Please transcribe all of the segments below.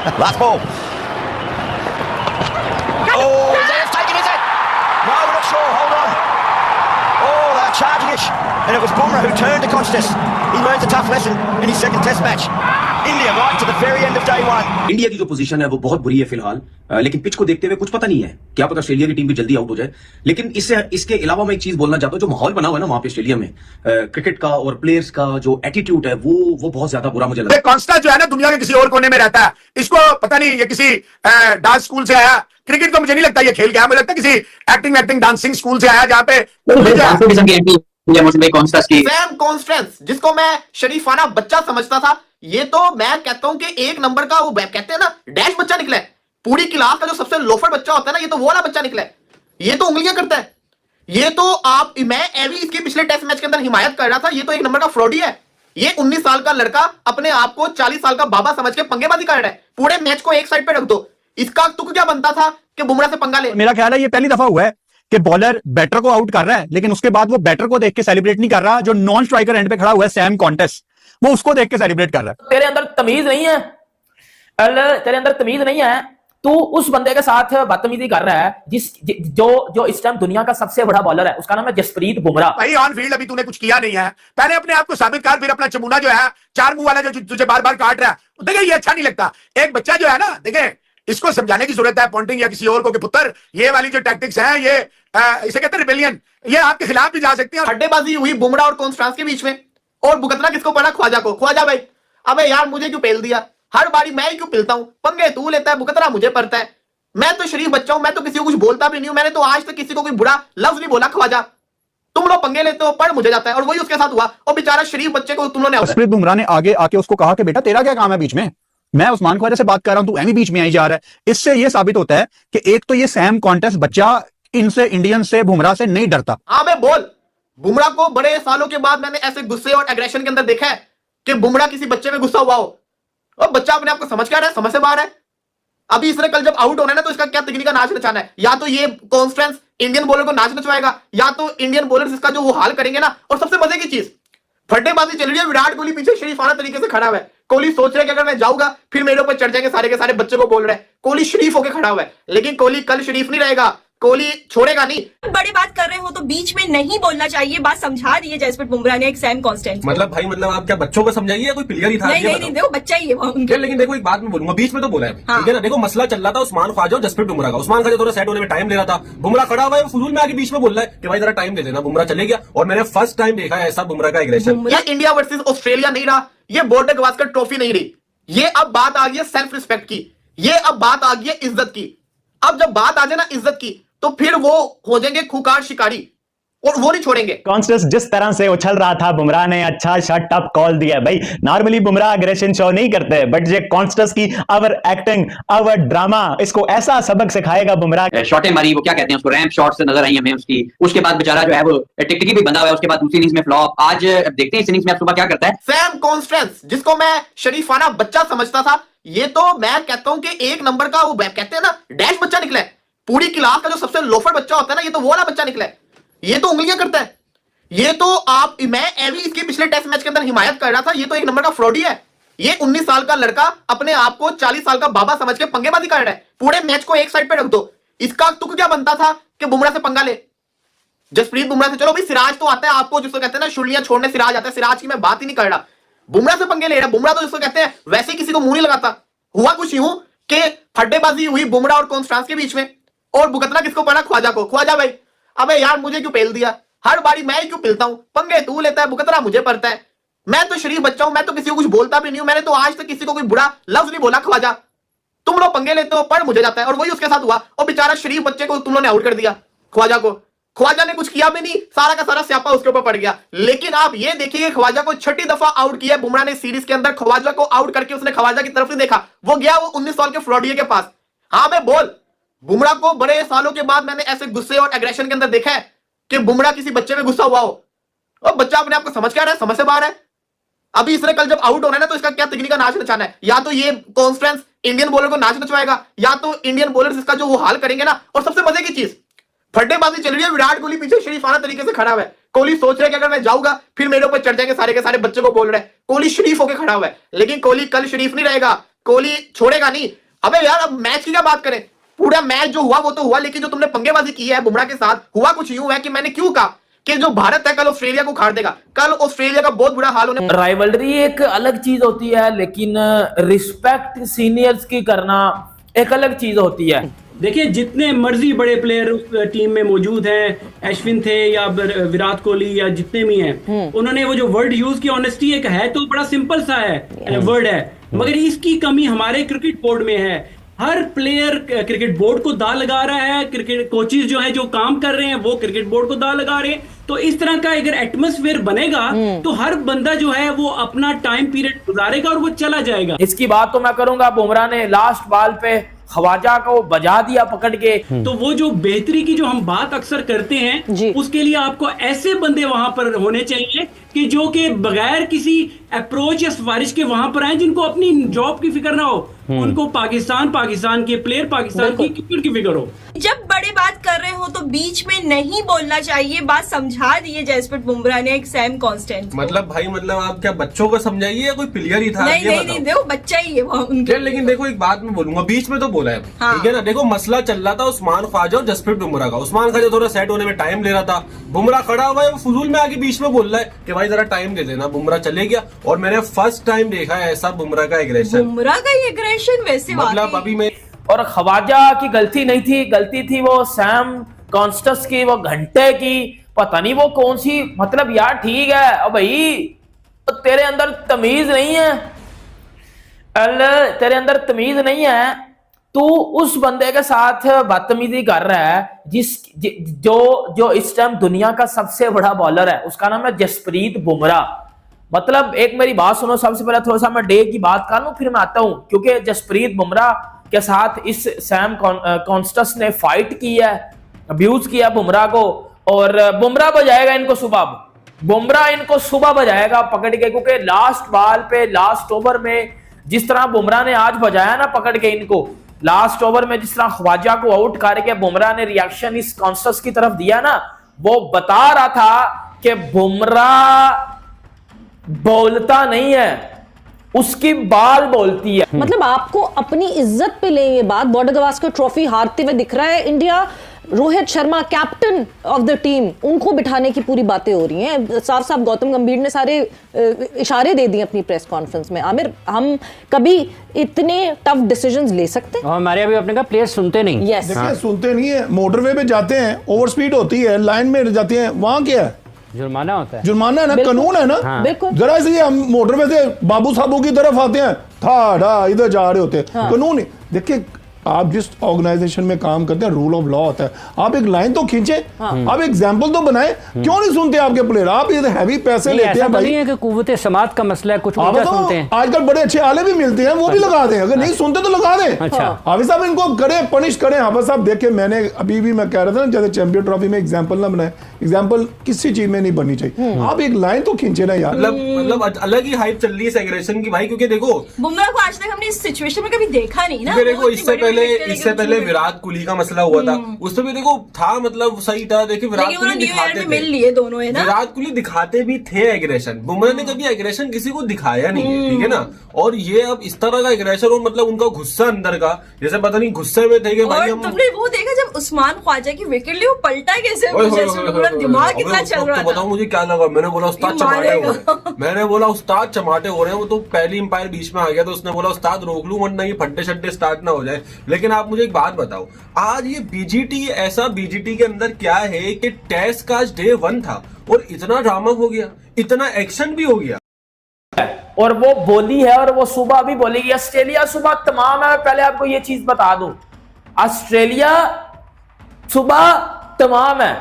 Last ball. Oh, is that taken, is it? No, we're not sure. Hold on. Oh, they're charging it. And it was Bumrah who turned to Costas. He learned a tough lesson in his second test match. India right to the very end of day one. India की जो position है वो बहुत बुरी है फिलहाल, लेकिन pitch को देखते हुए कुछ पता नहीं है, क्या पता ऑस्ट्रेलिया की टीम भी जल्दी आउट हो जाए। लेकिन इसके अलावा मैं एक चीज बोलना चाहता हूं, जो माहौल बना हुआ है ना वहां पे ऑस्ट्रेलिया में क्रिकेट का और प्लेयर्स का जो एटीट्यूड है वो बहुत ज्यादा बुरा मुझे लगता है। कॉन्स्टा जो है ना दुनिया के किसी और कोने में रहता है, इसको पता नहीं ये किसी डांस स्कूल से आया। क्रिकेट तो मुझे नहीं लगता ये खेल गया, मुझे लगता है किसी एक्टिंग डांसिंग स्कूल से आया जहां पे सैम कॉन्स्टेंस, जिसको मैं शरीफाना बच्चा समझता था, ये तो मैं कहता हूं कि एक नंबर का वो कहते हैं ना डैश बच्चा निकला है। पूरी क्लास का जो सबसे लोफर बच्चा होता है ना, ये तो वो वाला बच्चा निकला है। ये तो उंगलियां करता है। ये तो मैं एवी इसके पिछले टेस्ट मैच के अंदर हिमायत कर रहा था। ये तो एक नंबर का फ्रॉडी है। ये 19 साल का लड़का अपने आप को 40 साल का बाबा समझ के पंगेबाजी कर रहा है। पूरे मैच को एक साइड पे रख दो। इसका तुक क्या बनता था कि बुमराह से पंगा ले। मेरा ख्याल है ये पहली दफा हुआ है कि बॉलर बैटर को आउट कर रहा है, लेकिन उसके बाद वो बैटर को देख के सेलिब्रेट नहीं कर रहा। जो नॉन स्ट्राइकर एंड पे खड़ा हुआ है सैम कॉन्टेस्ट, वो उसको देख के सेलिब्रेट कर रहा है। तेरे अंदर तमीज नहीं है, तेरे अंदर तमीज नहीं है। तू उस बंदे के साथ बदतमीजी कर रहा है जो इस टाइम दुनिया का सबसे बड़ा बॉलर है। उसका नाम है जसप्रीत बुमराह। भाई ऑन फील्ड अभी तूने कुछ किया नहीं है, पहले अपने आप को साबित कर, फिर अपना चमूना जो है चार मुंह वाला जो तुझे बार बार काट रहा है, देखे ये अच्छा नहीं लगता। एक बच्चा जो है ना, देखे इसको समझाने की जरूरत है पॉन्टिंग या किसी और को कि पुत्र ये वाली जो टैक्टिक्स है ये इसे कहते हैं रिबेलियन, ये आपके खिलाफ भी जा सकती है। हड्डेबाजी हुई बुमराह और कॉन्स्टेंस के बीच में, और भुगतना किसको पड़ा? ख्वाजा को। ख्वाजा भाई, अबे यार मुझे क्यों पेल दिया? हर बारी मैं ही क्यों पिलता हूं? पंगे तू लेता है, भुगतना मुझे पड़ता है। मैं तो शरीफ बच्चा हूं, मैं तो किसी को कुछ बोलता भी नहीं हूं। मैंने तो आज तक किसी को कोई बुरा लफ्ज नहीं बोला। ख्वाजा, तुम लोग पंगे लेते हो, पढ़ मुझे जाता है। और वही उसके साथ हुआ। और बेचारा शरीफ बच्चे को तुम लोगों ने। जसप्रीत बुमराह ने आगे आके उसको कहा कि बेटा तेरा क्या काम है बीच में, मैं उस्मान ख्वाजा से बात कर रहा हूं, तू एमी बीच में आई जा रहा है। इससे यह साबित होता है कि एक तो ये सैम कॉन्टेस्ट बच्चा इनसे इंडियन से बुमराह से नहीं डरता। हाँ बे बोल, बुमराह को बड़े सालों के बाद मैंने ऐसे गुस्से और एग्रेशन के अंदर देखा है कि बुमराह किसी बच्चे में गुस्सा हुआ हो। और बच्चा अपने आप को समझ क्या रहा है, समझ से बाहर है। अभी इसने कल जब आउट होना है ना, तो इसका क्या तकनीक का नाच नचाना है। या तो ये कॉन्स्टेंस इंडियन बॉलर को नाच नचवाएगा, या तो इंडियन बॉलर इसका जो वो हाल करेंगे ना। और सबसे मजे की चीज, फड्डेबाजी चल रही है। विराट कोहली पीछे शरीफाना तरीके से खड़ा हुआ है। कोहली सोच रहा है कि अगर मैं जाऊंगा फिर मेरे ऊपर चढ़ जाएंगे सारे के सारे। बच्चे को बोल रहे हैं कोहली शरीफ होकर खड़ा हुआ है, लेकिन कोहली कल शरीफ नहीं रहेगा। कोहली छोड़ेगा नहीं। बड़ी बात कर रहे हो तो बीच में नहीं बोलना चाहिए। बात समझा दी है जसप्रीत बुमराह ने एक सैम कॉन्स्टेंट। मतलब भाई, मतलब आप क्या बच्चों को समझाइए या कोई प्लेयर ही था? नहीं, देखो बच्चा ही है वो उनके। लेकिन देखो एक बात मैं बोलूंगा, बीच में तो बोला है, हाँ। ठीक है ना। देखो मसला चल रहा था उस्मान ख्वाजा और जसप्रीत बुमराह का। उस्मान ख्वाजा थोड़ा सेट होने में टाइम ले रहा था, बुमराह खड़ा हुआ है, फुजूल में आके बीच में बोल रहा है कि भाई जरा टाइम दे देना। बुमराह चले गया, और मैंने फर्स्ट टाइम देखा है ऐसा बुमराह का एग्रेशन। ये इंडिया वर्सेस ऑस्ट्रेलिया नहीं रहा, ये बॉर्डर गवास्कर ट्रॉफी नहीं रही। ये अब बात आ गई है सेल्फ रिस्पेक्ट की, ये अब बात आ गई है इज्जत की। अब जब बात आ जाए ना इज्जत की, तो फिर वो हो जाएंगे खुकार शिकारी, और वो नहीं छोड़ेंगे। कॉन्स्टेंस जिस तरह से उछल रहा था, बुमराह ने अच्छा शॉट अप कॉल दिया। भाई नॉर्मली बुमराह अग्रेशन शो नहीं करते, बट ये कॉन्स्टेंस की अवर एक्टिंग, अवर ड्रामा, इसको ऐसा सबक सिखाएगा बुमराह। शॉटें मारी, वो क्या कहते हैं उसको, रैंप शॉट से नजर आई हमें उसकी। उसके बाद बेचारा जो है वो टिकटिकी भी बंधा हुआ है। उसके बाद दूसरी इनिंग्स में फ्लॉप। आज देखते हैं इस इनिंग्स में सुबह क्या करता है। सैम कॉन्स्टेंस, जिसको मैं शरीफाना बच्चा समझता था, ये तो मैं कहता हूं कि एक नंबर का वो कहते हैं ना डैश बच्चा निकला है। पूरी क्लास का जो सबसे लोफर बच्चा होता है ना, ये तो वो वाला बच्चा निकला है। ये तो उंगलियां करता है। ये तो मैं एवी इसके पिछले टेस्ट मैच के अंदर हिमायत कर रहा था। ये तो एक नंबर का फ्रॉडी है। ये 19 साल का लड़का अपने आप को 40 साल का बाबा समझ के पंगेबाजी कर रहा है। पूरे मैच को एक साइड पे रख दो। इसका तुक क्या बनता था कि बुमराह से पंगा ले, जसप्रीत बुमराह से। चलो भाई सिराज तो आता है आपको, जिसको कहते हैं ना शुलियां छोड़ने सिराज आता है। सिराज की मैं बात ही नहीं कर रहा, बुमराह से पंगे ले रहा। बुमराह तो जिसको कहते हैं वैसे किसी को मुंह नहीं लगाता। हुआ कुछ यूं कि फड्डेबाजी हुई बुमराह और कॉन्स्टेंस के बीच में, और भुगतना किसको पड़ा? ख्वाजा को। ख्वाजा भाई, अबे यार मुझे क्यों पेल दिया? हर बारी मैं ही क्यों पिलता हूं? पंगे तू लेता है, भुगतना मुझे पड़ता है। मैं तो शरीफ बच्चा हूं, मैं तो किसी को कुछ बोलता भी नहीं हूं। मैंने तो आज तक किसी को कोई बुरा लफ्ज नहीं बोला। ख्वाजा, तुम लोग पंगे लेते हो, पढ़ मुझे जाता है। और वही उसके साथ हुआ। और बेचारा शरीफ बच्चे को तुम लोगों ने आउट कर दिया, ख्वाजा को। ख्वाजा ने कुछ किया भी नहीं, सारा का सारा स्यापा उसके ऊपर पड़ गया। लेकिन आप ये देखिए, ख्वाजा को छठी दफा आउट किया बुमराह ने सीरीज के अंदर। ख्वाजा को आउट करके उसने ख्वाजा की तरफ नहीं देखा, वो गया वो 19 साल के फ्रॉडिये के पास। हाँ मैं बोल, बुमराह को बड़े सालों के बाद मैंने ऐसे गुस्से और एग्रेशन के अंदर देखा है कि बुमराह किसी बच्चे में गुस्सा हुआ हो। और बच्चा अपने आप को समझ क्या रहा है, समझ से बाहर है। अभी इसने कल जब आउट होना है ना, तो इसका क्या तकनीक का नाच नचाना है। या तो ये कॉन्स्टेंस इंडियन बॉलर को नाच नचवाएगा, या तो इंडियन बॉलर इसका जो वो हाल करेंगे ना। और सबसे मजे की चीज, फड्डेबाजी चल रही है। विराट कोहली पीछे शरीफाना तरीके से खड़ा हुआ है। कोहली सोच रहा है कि अगर मैं जाऊंगा फिर मेरे ऊपर चढ़ जाएंगे सारे के सारे। बच्चे को बोल रहे हैं कोहली शरीफ होकर खड़ा हुआ है, लेकिन कोहली कल शरीफ नहीं रहेगा। कोहली छोड़ेगा नहीं। अबे यार अब मैच की क्या बात करें, पूरा मैच जो हुआ वो तो हुआ, लेकिन जो तुमने पंगेबाजी की है बुमराह के साथ, हुआ कुछ यूं है कि मैंने क्यों कहा कि जो भारत है कल ऑस्ट्रेलिया को खाड़ देगा, कल ऑस्ट्रेलिया का बहुत बुरा हाल होने। राइवलरी एक अलग चीज होती है, लेकिन रिस्पेक्ट सीनियर्स की करना एक अलग चीज होती है। देखिए जितने मर्जी बड़े प्लेयर उस टीम में मौजूद हैं, अश्विन थे या विराट कोहली या जितने भी हैं, उन्होंने वो जो वर्ड यूज किया, ऑनेस्टी एक है तो बड़ा सिंपल सा है वर्ड है, मगर इसकी कमी हमारे क्रिकेट बोर्ड में है। हर प्लेयर क्रिकेट बोर्ड को दाव लगा रहा है, क्रिकेट कोचेज जो है जो काम कर रहे हैं वो क्रिकेट बोर्ड को दाव लगा रहे हैं। तो इस तरह का अगर एटमॉस्फेयर बनेगा तो हर बंदा जो है वो अपना टाइम पीरियड गुजारेगा और वो चला जाएगा। इसकी बात तो मैं करूंगा, बुमराह ने लास्ट बॉल पे ख्वाजा को बजा दिया पकड़ के। तो वो जो बेहतरी की जो हम बात अक्सर करते हैं, उसके लिए आपको ऐसे बंदे वहां पर होने चाहिए कि जो कि बगैर किसी अप्रोच या सिफारिश के वहां पर आए, जिनको अपनी जॉब की फिक्र ना हो, उनको पाकिस्तान के प्लेयर, पाकिस्तान की क्रिकेट की फिक्र हो। जब बड़े बात कर रहे हो तो बीच में नहीं बोलना चाहिए, बात समझा दी है जसप्रीत बुमराह ने एक सैम कॉन्स्टेंट। मतलब भाई मतलब आप क्या बच्चों को समझाइए या कोई प्लेयर ही था? नहीं, देखो बच्चा ही है वो उनके। लेकिन देखो एक बात मैं बोलूंगा, बीच में तो बोला है, ठीक है ना। देखो मसला चल रहा था उस्मान ख्वाजा और जसप्रीत बुमराह का। उस्मान ख्वाजा थोड़ा सेट होने में टाइम ले रहा था, बुमराह खड़ा हुआ है, वो फजूल में आके बीच में बोल रहा है कि भाई जरा टाइम दे देना। बुमराह चले गया और मैंने फर्स्ट टाइम देखा है ऐसा बुमराह का एग्रेशन वैसे मतलब अभी मैं। और ख्वाजा की गलती नहीं थी, गलती थी वो सैम कॉन्स्टेंस की, वो घंटे की, पता नहीं वो कौन सी, मतलब यार ठीक है अब भाई तो तेरे अंदर तमीज नहीं है, तेरे अंदर तमीज नहीं है, तू उस बंदे के साथ बदतमीजी कर रहा है जो इस टाइम दुनिया का सबसे बड़ा बॉलर है, उसका नाम है जसप्रीत बुमराह। मतलब एक मेरी बात सुनो, सबसे पहले थोड़ा सा मैं डे की बात कर लूं फिर मैं आता हूं, क्योंकि जसप्रीत बुमराह के साथ इस सैम कॉन्स्टेंस ने फाइट की है, अब्यूज किया बुमराह को, और बुमराह बजाएगा इनको सुबह, बुमराह इनको सुबह बजाएगा पकड़ के, क्योंकि लास्ट बॉल पे लास्ट ओवर में जिस तरह बुमराह ने आज बजाया ना पकड़ के इनको, लास्ट ओवर में जिस तरह ख्वाजा को आउट करके बुमराह ने रिएक्शन इस कॉन्स्टेंस की तरफ दिया ना, वो बता रहा था कि बुमराह बोलता नहीं है, उसकी बाल बोलती है। मतलब आपको अपनी इज्जत पे ले ये बात, बॉर्डर गवास्कर ट्रॉफी हारते हुए दिख रहा है India, Rohit Sharma captain of the team, उनको बिठाने की पूरी बातें हो रही हैं, साफ साफ गौतम गंभीर ने सारे इशारे दे दिए अपनी प्रेस कॉन्फ्रेंस में। आमिर, हम कभी इतने टफ डिसीजंस ले सकते हैं? हमारे अभी अपने का प्लेयर सुनते नहीं। यस देखिए सुनते नहीं है, मोटरवे पे जाते हैं, ओवर स्पीड होती है, लाइन में जाते हैं, वहां क्या है? जुर्माना होता है, जुर्माना है ना, कानून है ना। बिल्कुल। जरा इसलिए हम मोटरवे से बाबू साहबों की तरफ आते हैं, था इधर जा रहे होते हैं, कानून है। देखिए आप जिस ऑर्गेनाइजेशन में काम करते हैं रूल ऑफ लॉ होता है, आप एक लाइन तो खींचे, आप एग्जाम्पल तो बनाए, क्यों नहीं सुनते आपके प्लेयर? आप ये हैवी पैसे लेते हैं भाई, नहीं है कि कुव्वते समाज का मसला है, कुछ उल्टा सुनते हैं। आजकल बड़े अच्छे आले भी मिलते हैं, वो भी लगा दें, अगर नहीं सुनते तो लगा दें। अच्छा हाफिज साहब इनको करें, पनिश करें। हाफिज साहब देखिए, मैंने अभी भी मैं कह रहा था ना, जैसे चैंपियन ट्रॉफी में एग्जाम्पल ना बनाए, एग्जाम्पल किसी चीज में नहीं बननी चाहिए, आप एक लाइन तो खींचे ना यार। मतलब अलग ही हाइप चल रही है इस एग्रेशन की भाई, क्योंकि देखो बुमराह को आज तक हमने इस सिचुएशन में कभी देखा नहीं ना। देखो इससे पहले विराट कोहली का मसला हुआ था, उसमें भी देखो था, मतलब सही था। देखिए विराट कोहली दिखाते थे, मिल लिए दोनों है ना, विराट कोहली दिखाते भी थे एग्रेशन, बुमराह ने कभी एग्रेशन किसी को दिखाया नहीं है, ठीक है ना। और ये अब इस तरह का एग्रेशन और मतलब उनका गुस्सा अंदर का, जैसे पता नहीं गुस्से में थे कि भाई हम। तुमने वो देखा जब उस्मान ख्वाजा की विकेट ली, वो पलटा कैसे, दिमाग कितना चल रहा था। बताओ मुझे क्या लगा, मैंने बोला उस्ताद चमाटे हो रहे, मैंने बोला उस्ताद चमाटे हो रहे हैं। वो तो पहली अंपायर बीच में आ गया तो उसने बोला उस्ताद रोक लूं वरना ये फट्टे शट्टे स्टार्ट ना हो जाए। लेकिन आप मुझे एक बात बताओ, आज ये बीजीटी, ऐसा बीजीटी के अंदर क्या है कि टेस्ट का आज डे 1 था और इतना ड्रामा हो गया, इतना एक्शन भी हो गया, और वो बोली है, और वो सुबह भी बोलेगी। ऑस्ट्रेलिया सुबह तमाम है, पहले आपको ये चीज बता दूं, ऑस्ट्रेलिया सुबह तमाम है,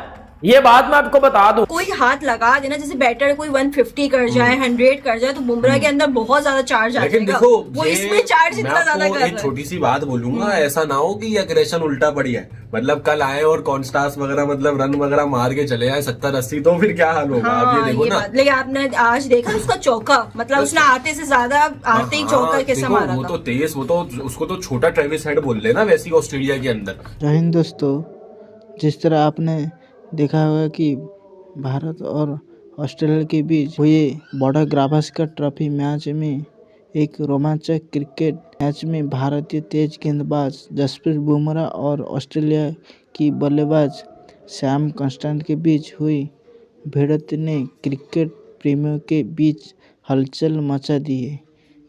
ये बात मैं आपको बता दूं। कोई हाथ लगा देना, जैसे बैटर कोई 150 कर जाए, 100 कर जाए, तो बुमराह के अंदर बहुत ज्यादा चार्ज आ जाएगा। लेकिन देखो वो इसमें चार्ज इतना ज्यादा कर रहा है। एक छोटी सी बात बोलूंगा, ऐसा ना हो कि ये एग्रेशन उल्टा पड़ी है, मतलब कल आए और कॉन्स्टास वगैरह मतलब रन वगैरह मार के चले आए 70-80, तो फिर क्या हाल होगा? आप ये देखो ना। लेकिन आपने आज देखा उसका चौका, मतलब उसने आते से ज्यादा आते ही चौका कैसे मारा था। वो तो तेज, वो तो उसको तो छोटा ट्रेविस हेड बोल लेना वैसी ऑस्ट्रेलिया के अंदर। जय हिंद दोस्तों, जिस तरह आपने देखा होगा कि भारत और ऑस्ट्रेलिया के बीच हुए बॉर्डर गावस्कर ट्रॉफी मैच में एक रोमांचक क्रिकेट मैच में भारतीय तेज गेंदबाज जसप्रीत बुमराह और ऑस्ट्रेलिया की बल्लेबाज सैम करस्टन के बीच हुई भिड़ंत ने क्रिकेट प्रेमियों के बीच हलचल मचा दी है।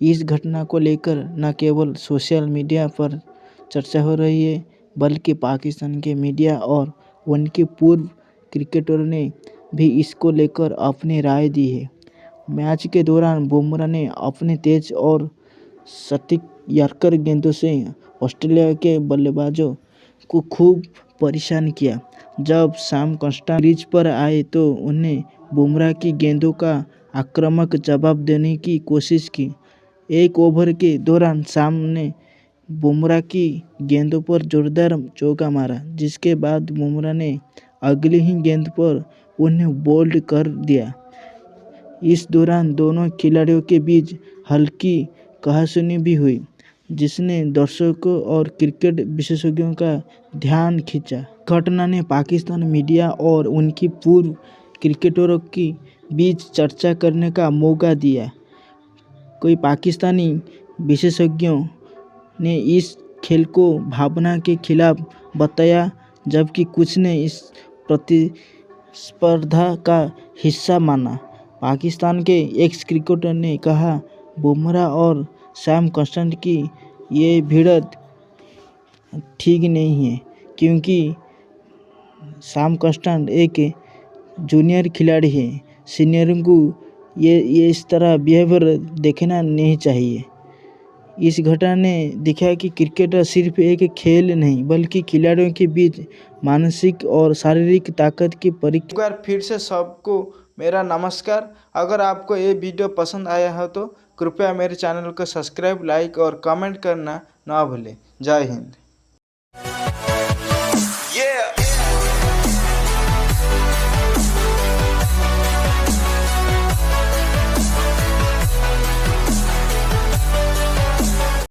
इस घटना को लेकर न केवल सोशल मीडिया पर चर्चा हो रही है, बल्कि पाकिस्तान के मीडिया और उनके पूर्व क्रिकेटरों ने भी इसको लेकर अपनी राय दी है। मैच के दौरान बुमराह ने अपने तेज और सटीक यॉर्कर गेंदों से ऑस्ट्रेलिया के बल्लेबाजों को खूब परेशान किया। जब सैम करस्टन क्रीज पर आए तो उन्हें बुमराह की गेंदों का आक्रामक जवाब देने की कोशिश की। एक ओवर के दौरान सैम ने बुमराह की गेंदों पर जोरदार चौका मारा, जिसके बाद बुमराह ने अगली ही गेंद पर उन्हें बोल्ड कर दिया। इस दौरान दोनों खिलाड़ियों के बीच हल्की कहासुनी भी हुई, जिसने दर्शकों और क्रिकेट विशेषज्ञों का ध्यान खींचा। घटना ने पाकिस्तान मीडिया और उनकी पूर्व क्रिकेटरों के बीच चर्चा करने का मौका दिया। कई पाकिस्तानी विशेषज्ञों ने इस खेल को भावना के खिलाफ बताया, जबकि कुछ ने इस प्रतिस्पर्धा का हिस्सा माना। पाकिस्तान के एक्स क्रिकेटर ने कहा, बुमराह और सैम करस्टन की ये भिड़ंत ठीक नहीं है, क्योंकि सैम करस्टन एक जूनियर खिलाड़ी है। सीनियरों को ये इस तरह बिहेवियर देखना नहीं चाहिए। इस घटना ने दिखाया कि क्रिकेट सिर्फ एक खेल नहीं, बल्कि खिलाड़ियों के बीच मानसिक और शारीरिक ताकत की परीक्षा। एक बार फिर से सबको मेरा नमस्कार। अगर आपको ये वीडियो पसंद आया हो तो कृपया मेरे चैनल को सब्सक्राइब, लाइक और कमेंट करना ना भूलें। जय हिंद।